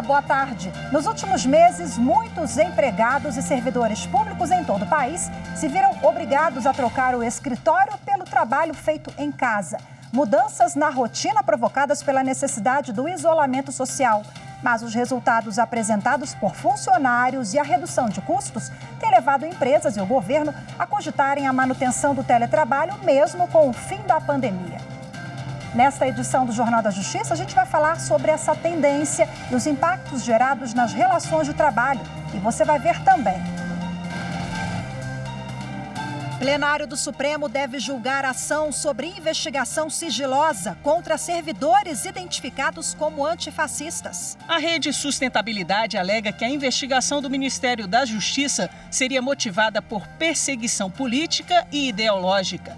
boa tarde. Nos últimos meses, muitos empregados e servidores públicos em todo o país se viram obrigados a trocar o escritório pelo trabalho feito em casa. Mudanças na rotina provocadas pela necessidade do isolamento social. Mas os resultados apresentados por funcionários e a redução de custos têm levado empresas e o governo a cogitarem a manutenção do teletrabalho mesmo com o fim da pandemia. Nesta edição do Jornal da Justiça, a gente vai falar sobre essa tendência e os impactos gerados nas relações de trabalho. E você vai ver também. Plenário do Supremo deve julgar ação sobre investigação sigilosa contra servidores identificados como antifascistas. A Rede Sustentabilidade alega que a investigação do Ministério da Justiça seria motivada por perseguição política e ideológica.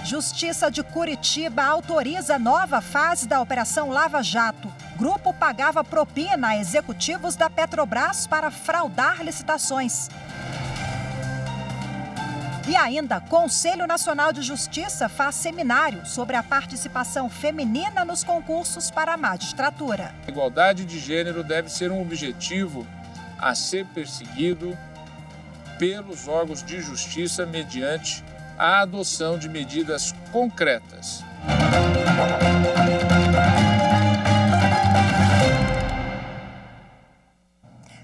Justiça de Curitiba autoriza nova fase da Operação Lava Jato. Grupo pagava propina a executivos da Petrobras para fraudar licitações. E ainda, Conselho Nacional de Justiça faz seminário sobre a participação feminina nos concursos para a magistratura. A igualdade de gênero deve ser um objetivo a ser perseguido pelos órgãos de justiça mediante a adoção de medidas concretas.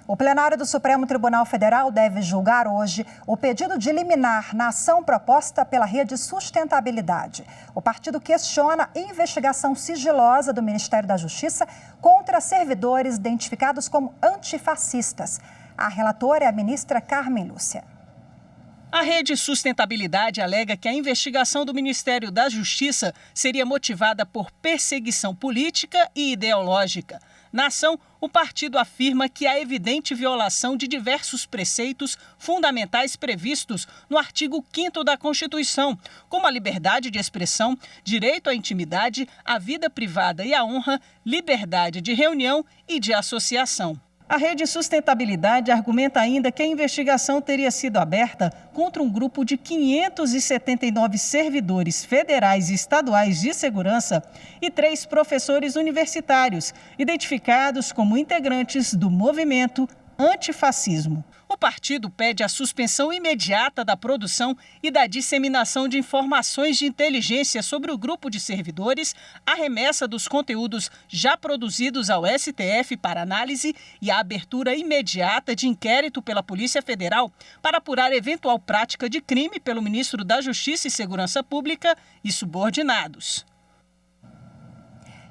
O plenário do Supremo Tribunal Federal deve julgar hoje o pedido de liminar na ação proposta pela Rede Sustentabilidade. O partido questiona a investigação sigilosa do Ministério da Justiça contra servidores identificados como antifascistas. A relatora é a ministra Carmen Lúcia. A Rede Sustentabilidade alega que a investigação do Ministério da Justiça seria motivada por perseguição política e ideológica. Na ação, o partido afirma que há evidente violação de diversos preceitos fundamentais previstos no artigo 5º da Constituição, como a liberdade de expressão, direito à intimidade, à vida privada e à honra, liberdade de reunião e de associação. A Rede Sustentabilidade argumenta ainda que a investigação teria sido aberta contra um grupo de 579 servidores federais e estaduais de segurança e 3 professores universitários, identificados como integrantes do movimento antifascismo. O partido pede a suspensão imediata da produção e da disseminação de informações de inteligência sobre o grupo de servidores, a remessa dos conteúdos já produzidos ao STF para análise e a abertura imediata de inquérito pela Polícia Federal para apurar eventual prática de crime pelo ministro da Justiça e Segurança Pública e subordinados.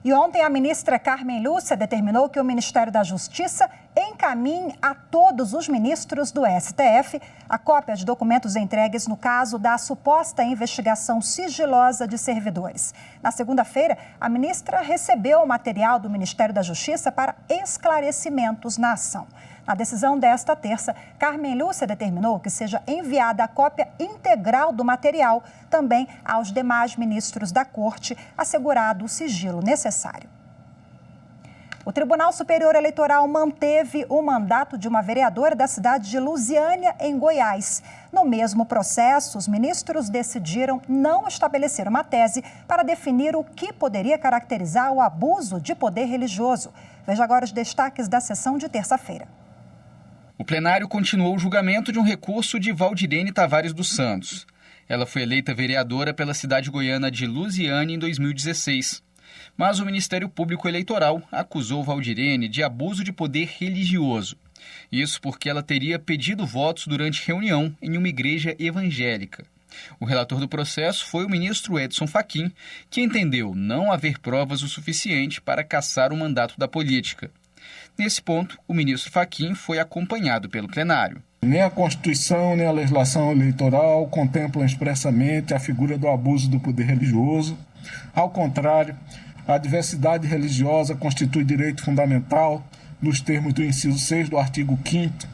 E ontem a ministra Carmen Lúcia determinou que o Ministério da Justiça encaminhe a todos os ministros do STF a cópia de documentos entregues no caso da suposta investigação sigilosa de servidores. Na segunda-feira, a ministra recebeu o material do Ministério da Justiça para esclarecimentos na ação. Na decisão desta terça, Carmen Lúcia determinou que seja enviada a cópia integral do material também aos demais ministros da Corte, assegurado o sigilo necessário. O Tribunal Superior Eleitoral manteve o mandato de uma vereadora da cidade de Lusiânia, em Goiás. No mesmo processo, os ministros decidiram não estabelecer uma tese para definir o que poderia caracterizar o abuso de poder religioso. Veja agora os destaques da sessão de terça-feira. O plenário continuou o julgamento de um recurso de Valdirene Tavares dos Santos. Ela foi eleita vereadora pela cidade goiana de Lusiânia em 2016. Mas o Ministério Público Eleitoral acusou Valdirene de abuso de poder religioso. Isso porque ela teria pedido votos durante reunião em uma igreja evangélica. O relator do processo foi o ministro Edson Fachin, que entendeu não haver provas o suficiente para cassar o mandato da política. Nesse ponto, o ministro Fachin foi acompanhado pelo plenário. Nem a Constituição, nem a legislação eleitoral contemplam expressamente a figura do abuso do poder religioso. Ao contrário, a diversidade religiosa constitui direito fundamental nos termos do inciso 6 do artigo 5º,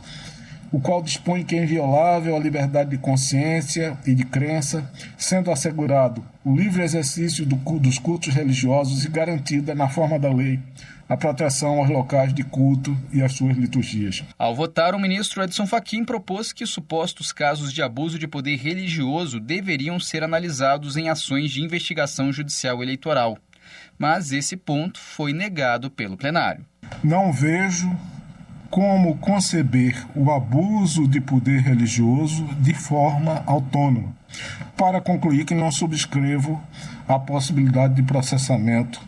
o qual dispõe que é inviolável a liberdade de consciência e de crença, sendo assegurado o livre exercício dos cultos religiosos e garantida, na forma da lei, a proteção aos locais de culto e às suas liturgias. Ao votar, o ministro Edson Fachin propôs que supostos casos de abuso de poder religioso deveriam ser analisados em ações de investigação judicial eleitoral. Mas esse ponto foi negado pelo plenário. Não vejo como conceber o abuso de poder religioso de forma autônoma. Para concluir que não subscrevo a possibilidade de processamento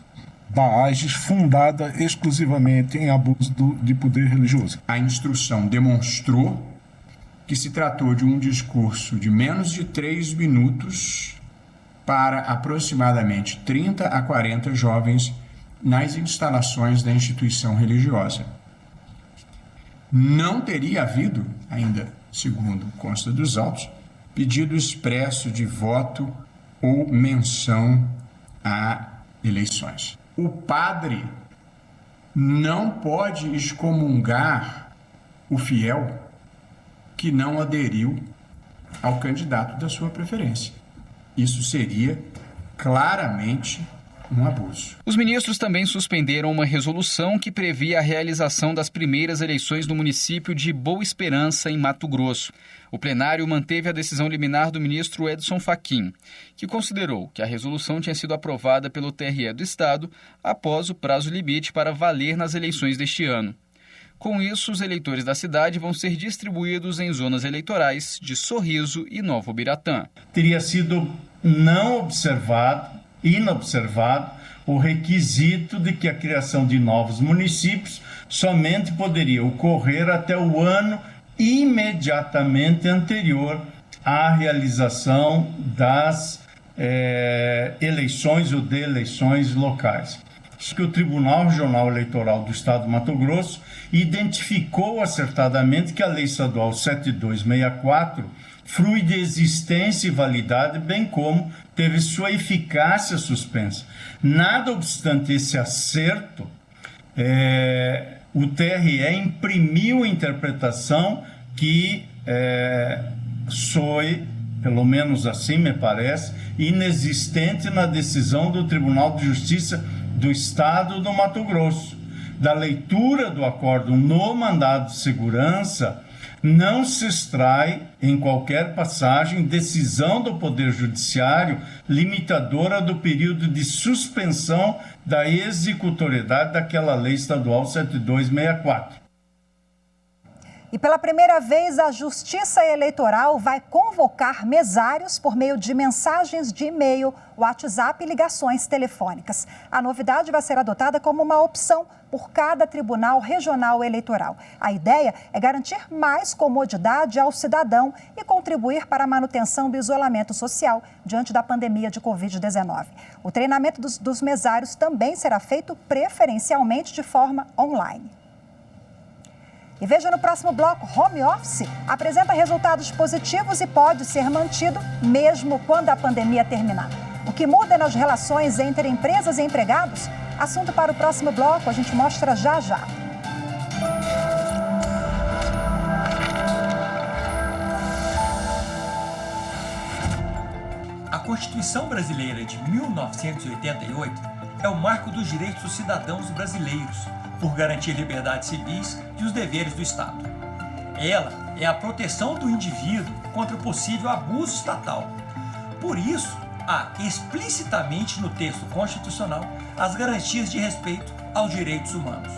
da AGES fundada exclusivamente em abuso de poder religioso. A instrução demonstrou que se tratou de um discurso de menos de 3 minutos para aproximadamente 30 a 40 jovens nas instalações da instituição religiosa. Não teria havido, ainda segundo consta dos autos, pedido expresso de voto ou menção a eleições. O padre não pode excomungar o fiel que não aderiu ao candidato da sua preferência. Isso seria claramente um abuso. Os ministros também suspenderam uma resolução que previa a realização das primeiras eleições no município de Boa Esperança, em Mato Grosso. O plenário manteve a decisão liminar do ministro Edson Fachin, que considerou que a resolução tinha sido aprovada pelo TRE do Estado após o prazo limite para valer nas eleições deste ano. Com isso, os eleitores da cidade vão ser distribuídos em zonas eleitorais de Sorriso e Novo Biratã. Teria sido inobservado o requisito de que a criação de novos municípios somente poderia ocorrer até o ano imediatamente anterior à realização das eleições ou de eleições locais. Que o Tribunal Regional Eleitoral do Estado do Mato Grosso identificou acertadamente que a Lei Estadual 7264 frui de existência e validade, bem como teve sua eficácia suspensa. Nada obstante esse acerto, o TRE imprimiu a interpretação que foi, pelo menos assim me parece, inexistente na decisão do Tribunal de Justiça do Estado do Mato Grosso. Da leitura do acórdão no mandado de segurança, não se extrai, em qualquer passagem, decisão do Poder Judiciário limitadora do período de suspensão da executoriedade daquela Lei Estadual 7264. E pela primeira vez, a Justiça Eleitoral vai convocar mesários por meio de mensagens de e-mail, WhatsApp e ligações telefônicas. A novidade vai ser adotada como uma opção por cada Tribunal Regional Eleitoral. A ideia é garantir mais comodidade ao cidadão e contribuir para a manutenção do isolamento social diante da pandemia de Covid-19. O treinamento dos mesários também será feito preferencialmente de forma online. E veja no próximo bloco, home office apresenta resultados positivos e pode ser mantido mesmo quando a pandemia terminar. O que muda nas relações entre empresas e empregados? Assunto para o próximo bloco, a gente mostra já já. A Constituição Brasileira de 1988 é o marco dos direitos dos cidadãos brasileiros, por garantir liberdades civis e os deveres do Estado. Ela é a proteção do indivíduo contra o possível abuso estatal. Por isso, há explicitamente no texto constitucional as garantias de respeito aos direitos humanos.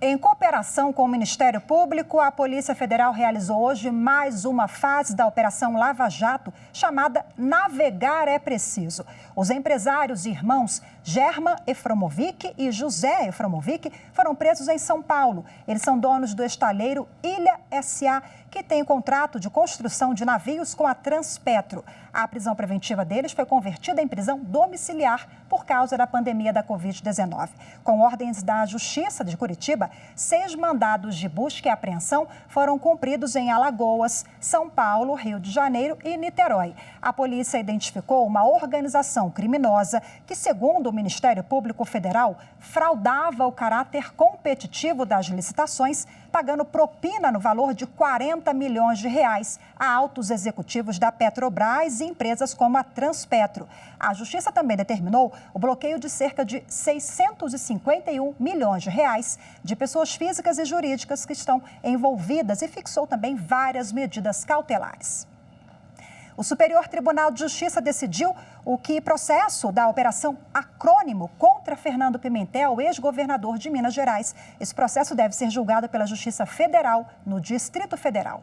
Em cooperação com o Ministério Público, a Polícia Federal realizou hoje mais uma fase da Operação Lava Jato, chamada Navegar é Preciso. Os empresários e irmãos German Efromovic e José Efromovic foram presos em São Paulo. Eles são donos do estaleiro Ilha S.A., que tem contrato de construção de navios com a Transpetro. A prisão preventiva deles foi convertida em prisão domiciliar por causa da pandemia da Covid-19. Com ordens da Justiça de Curitiba, 6 mandados de busca e apreensão foram cumpridos em Alagoas, São Paulo, Rio de Janeiro e Niterói. A polícia identificou uma organização criminosa que, segundo o Ministério Público Federal, fraudava o caráter competitivo das licitações, pagando propina no valor de 40 milhões de reais a altos executivos da Petrobras e empresas como a Transpetro. A Justiça também determinou o bloqueio de cerca de 651 milhões de reais de pessoas físicas e jurídicas que estão envolvidas e fixou também várias medidas cautelares. O Superior Tribunal de Justiça decidiu o que processo da Operação Acrônimo contra Fernando Pimentel, ex-governador de Minas Gerais. Esse processo deve ser julgado pela Justiça Federal no Distrito Federal.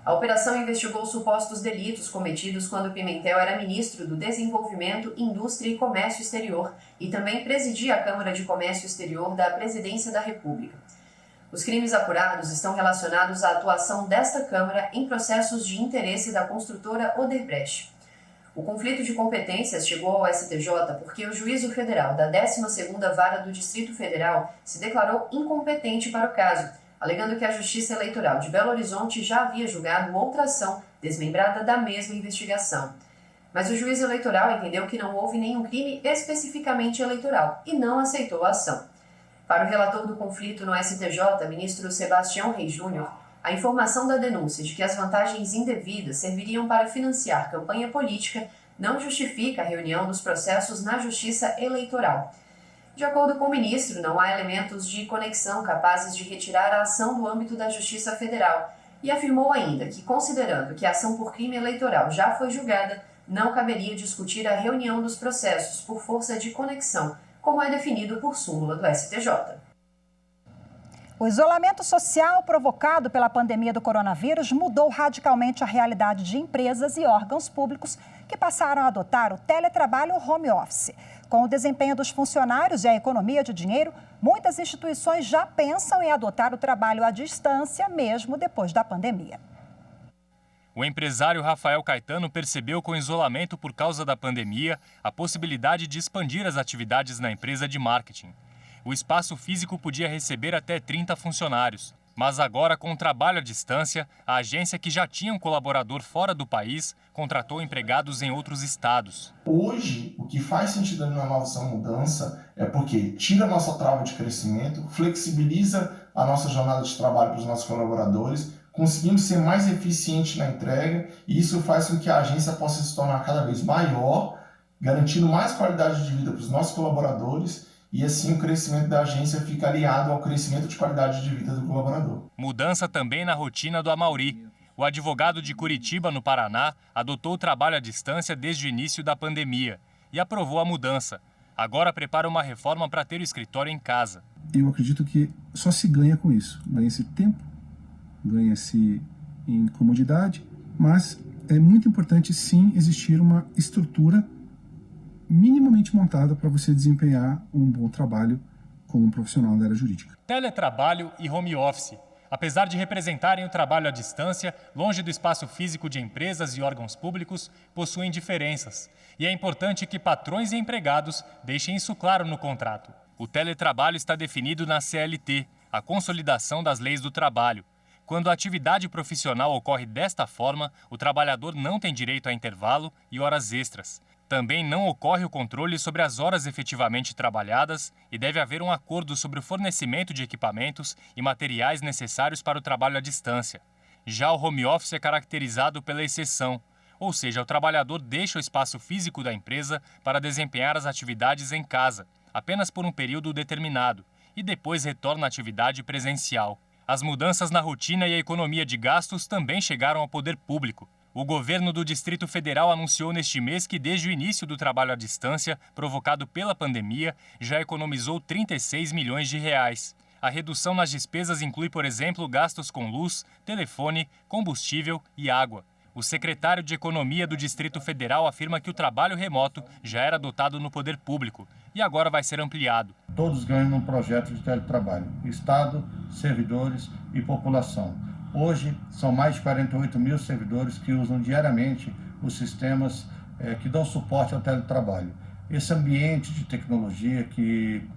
A operação investigou supostos delitos cometidos quando Pimentel era ministro do Desenvolvimento, Indústria e Comércio Exterior e também presidia a Câmara de Comércio Exterior da Presidência da República. Os crimes apurados estão relacionados à atuação desta Câmara em processos de interesse da construtora Odebrecht. O conflito de competências chegou ao STJ porque o juízo federal da 12ª Vara do Distrito Federal se declarou incompetente para o caso, alegando que a Justiça Eleitoral de Belo Horizonte já havia julgado outra ação desmembrada da mesma investigação. Mas o juiz eleitoral entendeu que não houve nenhum crime especificamente eleitoral e não aceitou a ação. Para o relator do conflito no STJ, ministro Sebastião Reis Júnior, a informação da denúncia de que as vantagens indevidas serviriam para financiar campanha política não justifica a reunião dos processos na Justiça Eleitoral. De acordo com o ministro, não há elementos de conexão capazes de retirar a ação do âmbito da Justiça Federal e afirmou ainda que, considerando que a ação por crime eleitoral já foi julgada, não caberia discutir a reunião dos processos por força de conexão, como é definido por súmula do STJ. O isolamento social provocado pela pandemia do coronavírus mudou radicalmente a realidade de empresas e órgãos públicos que passaram a adotar o teletrabalho home office. Com o desempenho dos funcionários e a economia de dinheiro, muitas instituições já pensam em adotar o trabalho à distância, mesmo depois da pandemia. O empresário Rafael Caetano percebeu com o isolamento por causa da pandemia a possibilidade de expandir as atividades na empresa de marketing. O espaço físico podia receber até 30 funcionários, mas agora, com o trabalho à distância, a agência, que já tinha um colaborador fora do país, contratou empregados em outros estados. Hoje, o que faz sentido na nossa mudança é porque tira a nossa trava de crescimento, flexibiliza a nossa jornada de trabalho para os nossos colaboradores, conseguimos ser mais eficiente na entrega e isso faz com que a agência possa se tornar cada vez maior, garantindo mais qualidade de vida para os nossos colaboradores e assim o crescimento da agência fica aliado ao crescimento de qualidade de vida do colaborador. Mudança também na rotina do Amauri. O advogado de Curitiba, no Paraná, adotou o trabalho à distância desde o início da pandemia e aprovou a mudança. Agora prepara uma reforma para ter o escritório em casa. Eu acredito que só se ganha com isso. Ganha-se tempo, ganha-se em comodidade, mas é muito importante sim existir uma estrutura minimamente montada para você desempenhar um bom trabalho como um profissional da área jurídica. Teletrabalho e home office. Apesar de representarem o trabalho à distância, longe do espaço físico de empresas e órgãos públicos, possuem diferenças. E é importante que patrões e empregados deixem isso claro no contrato. O teletrabalho está definido na CLT, a Consolidação das Leis do Trabalho. Quando a atividade profissional ocorre desta forma, o trabalhador não tem direito a intervalo e horas extras. Também não ocorre o controle sobre as horas efetivamente trabalhadas e deve haver um acordo sobre o fornecimento de equipamentos e materiais necessários para o trabalho à distância. Já o home office é caracterizado pela exceção, ou seja, o trabalhador deixa o espaço físico da empresa para desempenhar as atividades em casa, apenas por um período determinado, e depois retorna à atividade presencial. As mudanças na rotina e a economia de gastos também chegaram ao poder público. O governo do Distrito Federal anunciou neste mês que, desde o início do trabalho à distância, provocado pela pandemia, já economizou 36 milhões de reais. A redução nas despesas inclui, por exemplo, gastos com luz, telefone, combustível e água. O secretário de Economia do Distrito Federal afirma que o trabalho remoto já era adotado no poder público e agora vai ser ampliado. Todos ganham num projeto de teletrabalho: Estado, servidores e população. Hoje, são mais de 48 mil servidores que usam diariamente os sistemas que dão suporte ao teletrabalho. Esse ambiente de tecnologia que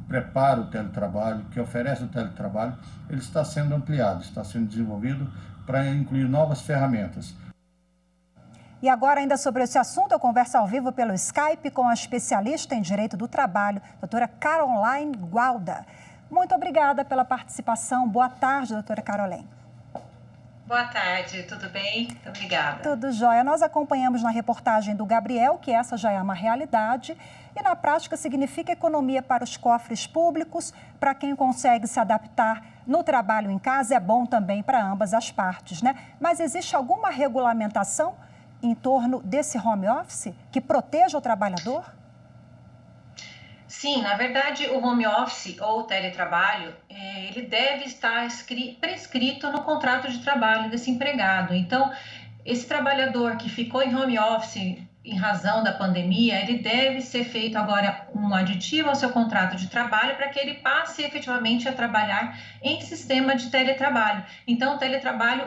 prepara o teletrabalho, que oferece o teletrabalho, ele está sendo ampliado, está sendo desenvolvido para incluir novas ferramentas. E agora, ainda sobre esse assunto, eu converso ao vivo pelo Skype com a especialista em Direito do Trabalho, doutora Caroline Gualda. Muito obrigada pela participação. Boa tarde, doutora Carolém. Boa tarde, tudo bem? Muito obrigada. Tudo jóia. Nós acompanhamos na reportagem do Gabriel que essa já é uma realidade e na prática significa economia para os cofres públicos, para quem consegue se adaptar no trabalho em casa, é bom também para ambas as partes, né? Mas existe alguma regulamentação em torno desse home office que proteja o trabalhador? Sim, na verdade, o home office ou o teletrabalho, ele deve estar prescrito no contrato de trabalho desse empregado. Então, esse trabalhador que ficou em home office em razão da pandemia, ele deve ser feito agora um aditivo ao seu contrato de trabalho para que ele passe efetivamente a trabalhar em sistema de teletrabalho. Então, o teletrabalho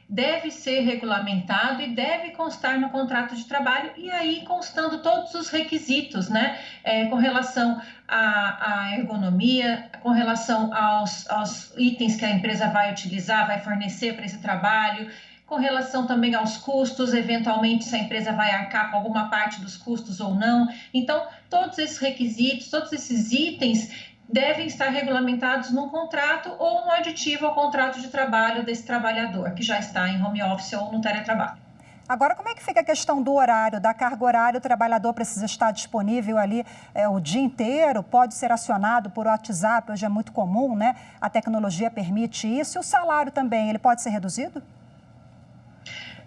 deve ser regulamentado e deve constar no contrato de trabalho e aí constando todos os requisitos, né, com relação à ergonomia, com relação aos itens que a empresa vai utilizar, vai fornecer para esse trabalho, com relação também aos custos, eventualmente se a empresa vai arcar com alguma parte dos custos ou não. Então, todos esses requisitos, todos esses itens devem estar regulamentados num contrato ou no aditivo ao contrato de trabalho desse trabalhador, que já está em home office ou no teletrabalho. Agora, como é que fica a questão do horário, da carga horária? O trabalhador precisa estar disponível ali o dia inteiro, pode ser acionado por WhatsApp, hoje é muito comum, né? A tecnologia permite isso. E o salário também, ele pode ser reduzido?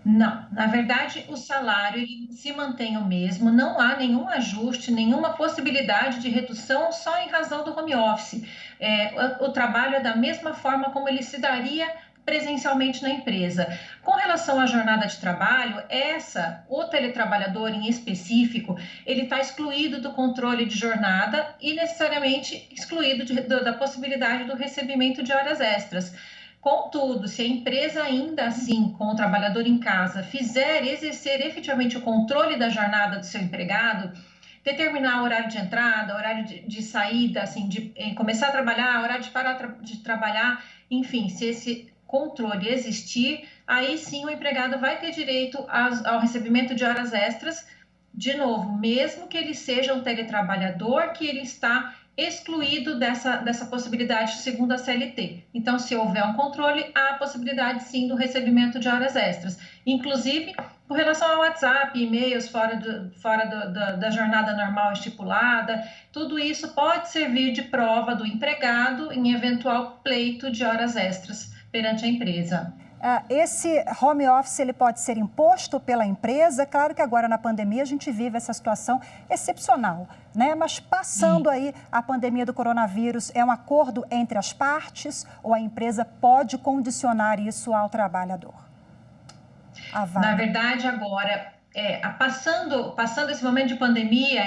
Não, na verdade o salário ele se mantém o mesmo, não há nenhum ajuste, nenhuma possibilidade de redução só em razão do home office. O trabalho é da mesma forma como ele se daria presencialmente na empresa. Com relação à jornada de trabalho, o teletrabalhador em específico, ele está excluído do controle de jornada e necessariamente excluído da possibilidade do recebimento de horas extras. Contudo, se a empresa ainda assim, com o trabalhador em casa, exercer efetivamente o controle da jornada do seu empregado, determinar o horário de entrada, horário de saída, assim, de começar a trabalhar, horário de parar de trabalhar, enfim, se esse controle existir, aí sim o empregado vai ter direito ao recebimento de horas extras, de novo, mesmo que ele seja um teletrabalhador, que ele está excluído dessa possibilidade segundo a CLT. Então, se houver um controle, há a possibilidade, sim, do recebimento de horas extras. Inclusive, com relação ao WhatsApp, e-mails fora da jornada normal estipulada, tudo isso pode servir de prova do empregado em eventual pleito de horas extras perante a empresa. Esse home office ele pode ser imposto pela empresa. Claro que agora na pandemia a gente vive essa situação excepcional, né? Mas passando aí a pandemia do coronavírus, é um acordo entre as partes ou a empresa pode condicionar isso ao trabalhador? Na verdade, agora, passando esse momento de pandemia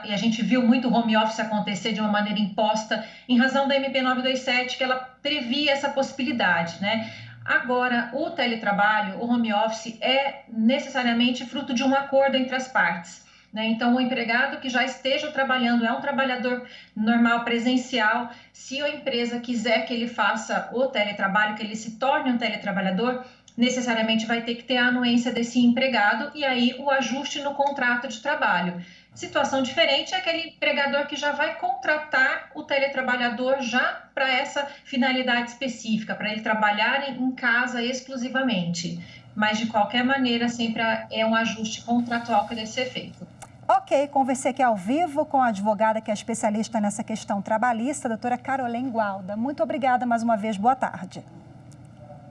e a gente viu muito home office acontecer de uma maneira imposta em razão da MP 927, que ela previa essa possibilidade, né? Agora, o teletrabalho, o home office é necessariamente fruto de um acordo entre as partes, né? Então, o empregado que já esteja trabalhando é um trabalhador normal, presencial. Se a empresa quiser que ele faça o teletrabalho, que ele se torne um teletrabalhador, necessariamente vai ter que ter a anuência desse empregado e aí o ajuste no contrato de trabalho. Situação diferente é aquele empregador que já vai contratar o teletrabalhador já para essa finalidade específica, para ele trabalhar em casa exclusivamente. Mas, de qualquer maneira, sempre é um ajuste contratual que deve ser feito. Ok, conversei aqui ao vivo com a advogada que é especialista nessa questão trabalhista, a doutora Carolém Gualda. Muito obrigada mais uma vez, boa tarde.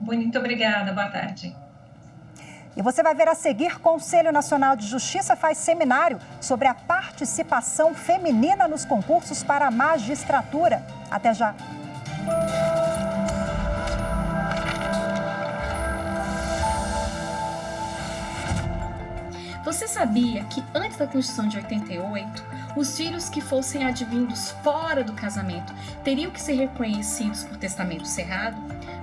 Muito obrigada, boa tarde. E você vai ver a seguir, Conselho Nacional de Justiça faz seminário sobre a participação feminina nos concursos para a magistratura. Até já. Você sabia que antes da Constituição de 88, os filhos que fossem advindos fora do casamento teriam que ser reconhecidos por testamento cerrado?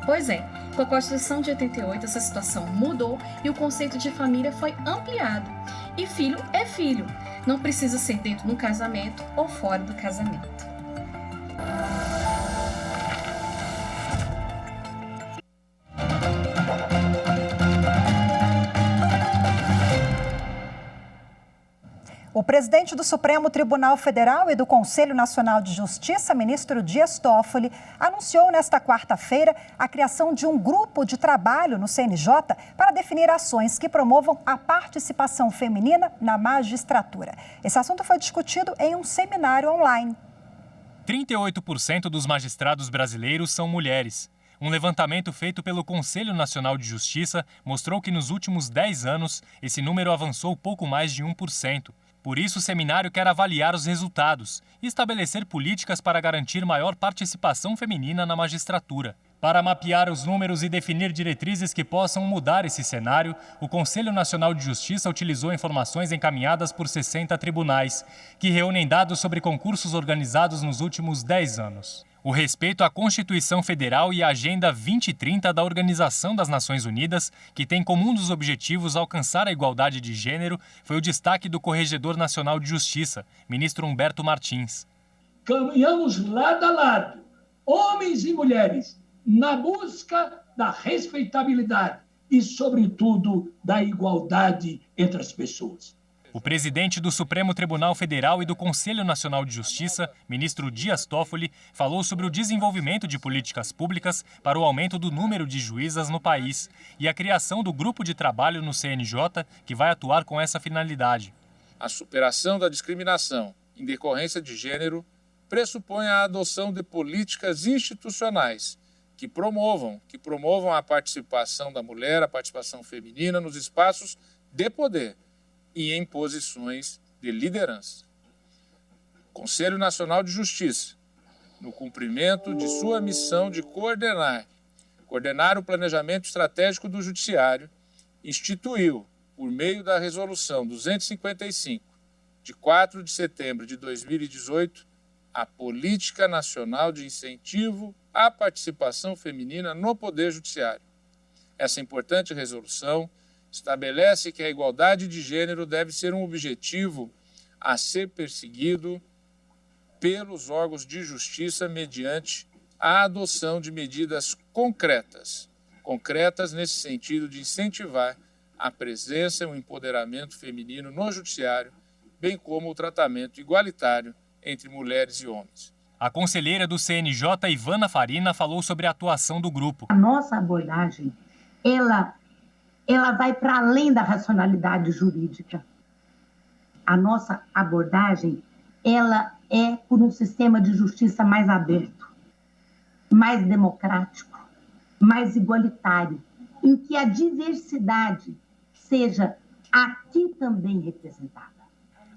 Pois é, com a Constituição de 88 essa situação mudou e o conceito de família foi ampliado. E filho é filho, não precisa ser dentro do casamento ou fora do casamento. O presidente do Supremo Tribunal Federal e do Conselho Nacional de Justiça, ministro Dias Toffoli, anunciou nesta quarta-feira a criação de um grupo de trabalho no CNJ para definir ações que promovam a participação feminina na magistratura. Esse assunto foi discutido em um seminário online. 38% dos magistrados brasileiros são mulheres. Um levantamento feito pelo Conselho Nacional de Justiça mostrou que nos últimos 10 anos esse número avançou pouco mais de 1%. Por isso, o seminário quer avaliar os resultados e estabelecer políticas para garantir maior participação feminina na magistratura. Para mapear os números e definir diretrizes que possam mudar esse cenário, o Conselho Nacional de Justiça utilizou informações encaminhadas por 60 tribunais, que reúnem dados sobre concursos organizados nos últimos 10 anos. O respeito à Constituição Federal e à Agenda 2030 da Organização das Nações Unidas, que tem como um dos objetivos alcançar a igualdade de gênero, foi o destaque do Corregedor Nacional de Justiça, ministro Humberto Martins. Caminhamos lado a lado, homens e mulheres, na busca da respeitabilidade e, sobretudo, da igualdade entre as pessoas. O presidente do Supremo Tribunal Federal e do Conselho Nacional de Justiça, ministro Dias Toffoli, falou sobre o desenvolvimento de políticas públicas para o aumento do número de juízas no país e a criação do grupo de trabalho no CNJ que vai atuar com essa finalidade. A superação da discriminação em decorrência de gênero pressupõe a adoção de políticas institucionais que promovam a participação da mulher, a participação feminina nos espaços de poder e em posições de liderança. Conselho Nacional de Justiça, no cumprimento de sua missão de coordenar o planejamento estratégico do Judiciário, instituiu, por meio da Resolução 255, de 4 de setembro de 2018, a Política Nacional de Incentivo à Participação Feminina no Poder Judiciário. Essa importante resolução estabelece que a igualdade de gênero deve ser um objetivo a ser perseguido pelos órgãos de justiça mediante a adoção de medidas concretas nesse sentido de incentivar a presença e o empoderamento feminino no judiciário, bem como o tratamento igualitário entre mulheres e homens. A conselheira do CNJ, Ivana Farina, falou sobre a atuação do grupo. A nossa abordagem, ela vai para além da racionalidade jurídica. A nossa abordagem, ela é por um sistema de justiça mais aberto, mais democrático, mais igualitário, em que a diversidade seja aqui também representada.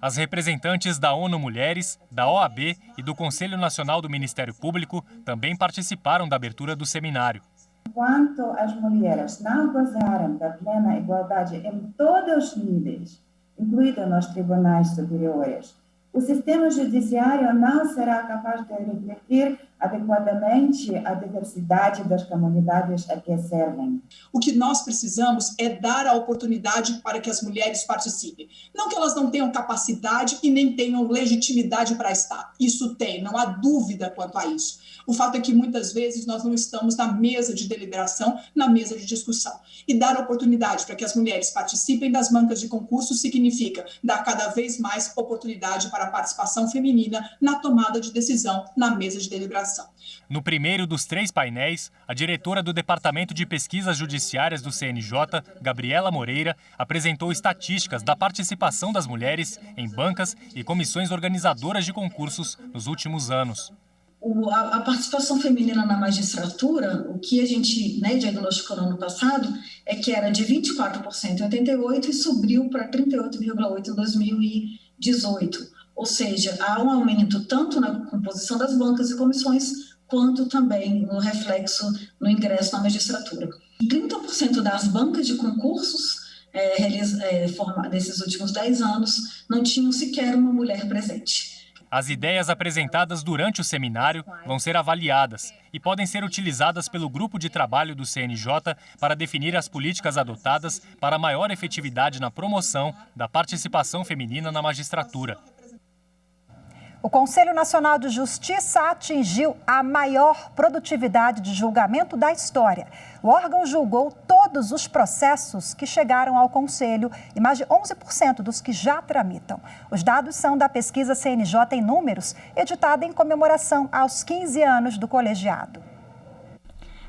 As representantes da ONU Mulheres, da OAB e do Conselho Nacional do Ministério Público também participaram da abertura do seminário. Enquanto as mulheres não gozarem da plena igualdade em todos os níveis, incluídos nos tribunais superiores, o sistema judiciário não será capaz de refletir adequadamente a diversidade das comunidades a que servem. O que nós precisamos é dar a oportunidade para que as mulheres participem. Não que elas não tenham capacidade e nem tenham legitimidade para estar. Isso tem, não há dúvida quanto a isso. O fato é que muitas vezes nós não estamos na mesa de deliberação, na mesa de discussão. E dar oportunidade para que as mulheres participem das bancas de concurso significa dar cada vez mais oportunidade para a participação feminina na tomada de decisão na mesa de deliberação. No primeiro dos 3 painéis, a diretora do Departamento de Pesquisas Judiciárias do CNJ, Gabriela Moreira, apresentou estatísticas da participação das mulheres em bancas e comissões organizadoras de concursos nos últimos anos. A participação feminina na magistratura, o que a gente diagnosticou no ano passado, é que era de 24% em 88 e subiu para 38,8% em 2018. Ou seja, há um aumento tanto na composição das bancas e comissões, quanto também no reflexo no ingresso na magistratura. 30% das bancas de concursos desses últimos 10 anos não tinham sequer uma mulher presente. As ideias apresentadas durante o seminário vão ser avaliadas e podem ser utilizadas pelo grupo de trabalho do CNJ para definir as políticas adotadas para maior efetividade na promoção da participação feminina na magistratura. O Conselho Nacional de Justiça atingiu a maior produtividade de julgamento da história. O órgão julgou todos os processos que chegaram ao Conselho e mais de 11% dos que já tramitam. Os dados são da pesquisa CNJ em Números, editada em comemoração aos 15 anos do colegiado.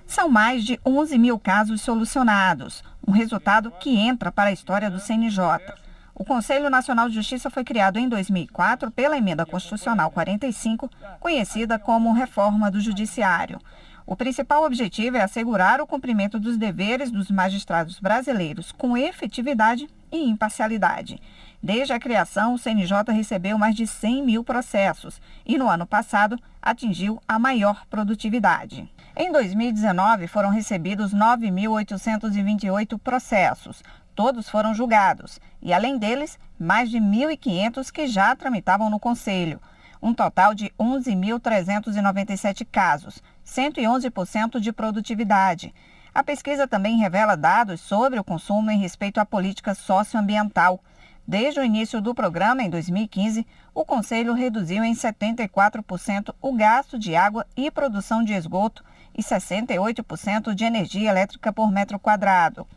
São mais de 11 mil casos solucionados, um resultado que entra para a história do CNJ. O Conselho Nacional de Justiça foi criado em 2004 pela Emenda Constitucional 45, conhecida como Reforma do Judiciário. O principal objetivo é assegurar o cumprimento dos deveres dos magistrados brasileiros com efetividade e imparcialidade. Desde a criação, o CNJ recebeu mais de 100 mil processos e, no ano passado, atingiu a maior produtividade. Em 2019, foram recebidos 9.828 processos. Todos foram julgados e, além deles, mais de 1.500 que já tramitavam no Conselho. Um total de 11.397 casos, 111% de produtividade. A pesquisa também revela dados sobre o consumo em respeito à política socioambiental. Desde o início do programa, em 2015, o Conselho reduziu em 74% o gasto de água e produção de esgoto e 68% de energia elétrica por metro quadrado.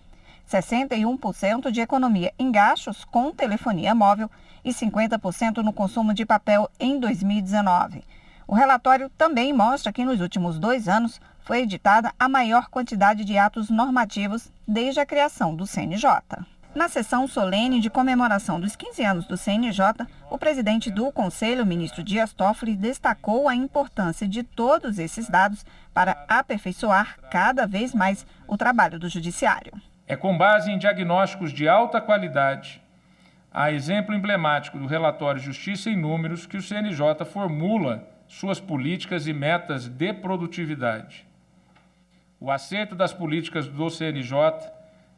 61% de economia em gastos com telefonia móvel e 50% no consumo de papel em 2019. O relatório também mostra que nos últimos 2 anos foi editada a maior quantidade de atos normativos desde a criação do CNJ. Na sessão solene de comemoração dos 15 anos do CNJ, o presidente do Conselho, o ministro Dias Toffoli, destacou a importância de todos esses dados para aperfeiçoar cada vez mais o trabalho do Judiciário. É com base em diagnósticos de alta qualidade, a exemplo emblemático do relatório Justiça em Números, que o CNJ formula suas políticas e metas de produtividade. O acerto das políticas do CNJ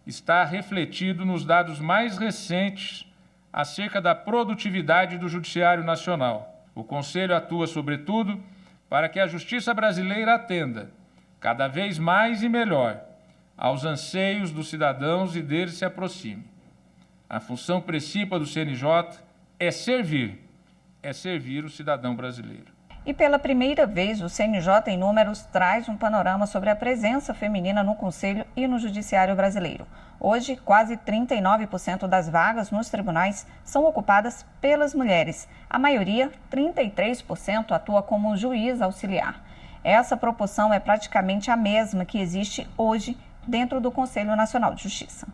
está refletido nos dados mais recentes acerca da produtividade do Judiciário Nacional. O Conselho atua, sobretudo, para que a Justiça brasileira atenda, cada vez mais e melhor, aos anseios dos cidadãos e deles se aproxime. A função principal do CNJ é servir o cidadão brasileiro. E pela primeira vez, o CNJ em Números traz um panorama sobre a presença feminina no Conselho e no Judiciário brasileiro. Hoje, quase 39% das vagas nos tribunais são ocupadas pelas mulheres. A maioria, 33%, atua como juiz auxiliar. Essa proporção é praticamente a mesma que existe hoje dentro do Conselho Nacional de Justiça.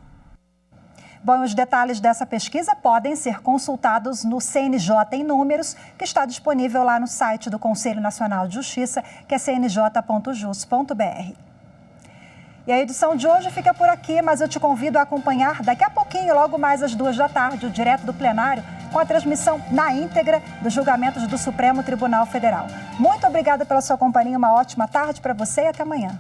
Bom, os detalhes dessa pesquisa podem ser consultados no CNJ em Números, que está disponível lá no site do Conselho Nacional de Justiça, que é cnj.jus.br. E a edição de hoje fica por aqui, mas eu te convido a acompanhar daqui a pouquinho, logo mais às 14h, o Direto do Plenário, com a transmissão na íntegra dos julgamentos do Supremo Tribunal Federal. Muito obrigada pela sua companhia, uma ótima tarde para você e até amanhã.